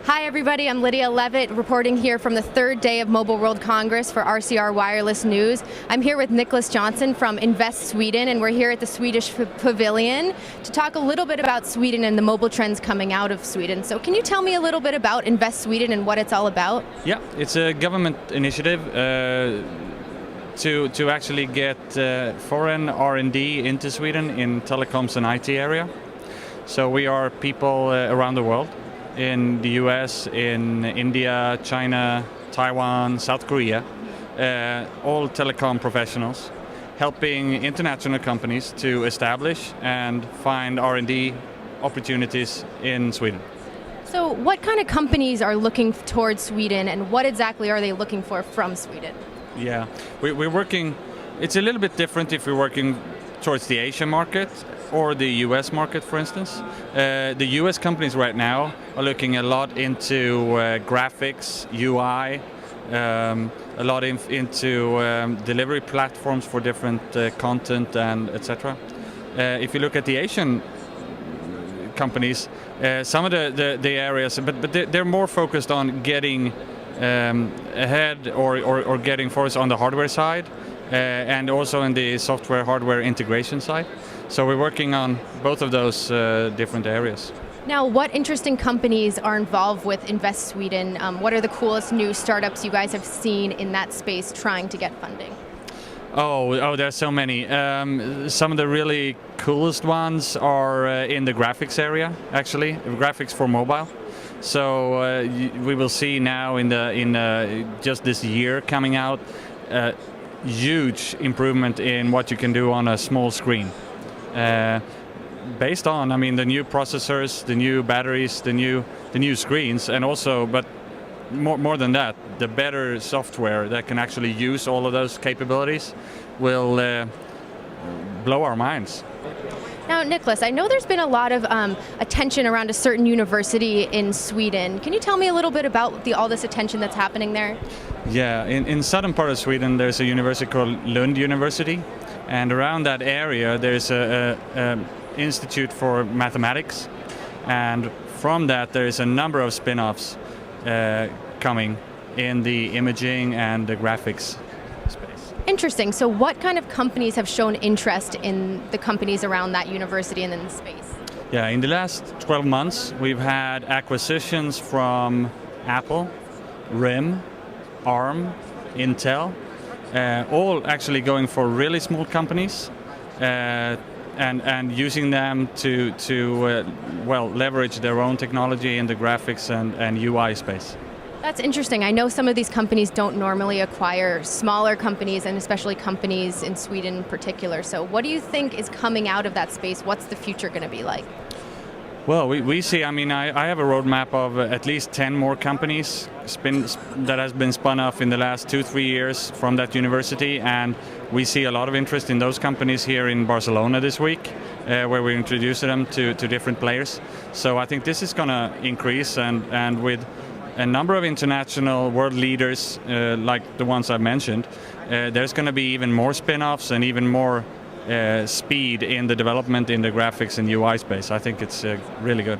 Hi everybody, I'm Lydia Leavitt reporting here from the third day of Mobile World Congress for RCR Wireless News. I'm here with Niklas Johnsson from Invest Sweden, and we're here at the Swedish Pavilion to talk a little bit about Sweden and the mobile trends coming out of Sweden. So can you tell me a little bit about Invest Sweden and what it's all about? Yeah, it's a government initiative to actually get foreign R&D into Sweden in telecoms and IT area. So we are people around the world, in the US, in India, China, Taiwan, South Korea, all telecom professionals, helping international companies to establish and find R&D opportunities in Sweden. So what kind of companies are looking towards Sweden, and what exactly are they looking for from Sweden? Yeah, we're working, it's a little bit different if we're working towards the Asian market or the US market, for instance. The US companies right now are looking a lot into graphics, UI, a lot into delivery platforms for different content and etc. If you look at the Asian companies, some of the areas, but they're more focused on getting ahead or getting force on the hardware side, and also in the software hardware integration side. So we're working on both of those different areas. Now, what interesting companies are involved with Invest Sweden? What are the coolest new startups you guys have seen in that space trying to get funding? Oh, there's so many. Some of the really coolest ones are in the graphics area, actually, graphics for mobile. So we will see now in just this year coming out, huge improvement in what you can do on a small screen. Based on, I mean, the new processors, the new batteries, the new screens, and also, but more than that, the better software that can actually use all of those capabilities will blow our minds. Now, Niklas, I know there's been a lot of attention around a certain university in Sweden. Can you tell me a little bit about all this attention that's happening there? Yeah, in southern part of Sweden, there's a university called Lund University, and around that area there's a institute for mathematics, and from that there is a number of spin-offs coming in the imaging and the graphics space. Interesting. So what kind of companies have shown interest in the companies around that university and in the space? Yeah, in the last 12 months we've had acquisitions from Apple, RIM, ARM, Intel, all actually going for really small companies and using them to leverage their own technology in the graphics and UI space. That's interesting. I know some of these companies don't normally acquire smaller companies, and especially companies in Sweden in particular. So what do you think is coming out of that space? What's the future going to be like? Well, we see, I mean, I have a roadmap of at least 10 more companies that has been spun off in the last 2-3 years from that university, and we see a lot of interest in those companies here in Barcelona this week, where we introduce them to different players. So I think this is going to increase, and with a number of international world leaders like the ones I mentioned, there's going to be even more spin-offs and even more speed in the development in the graphics and UI space. I think it's really good.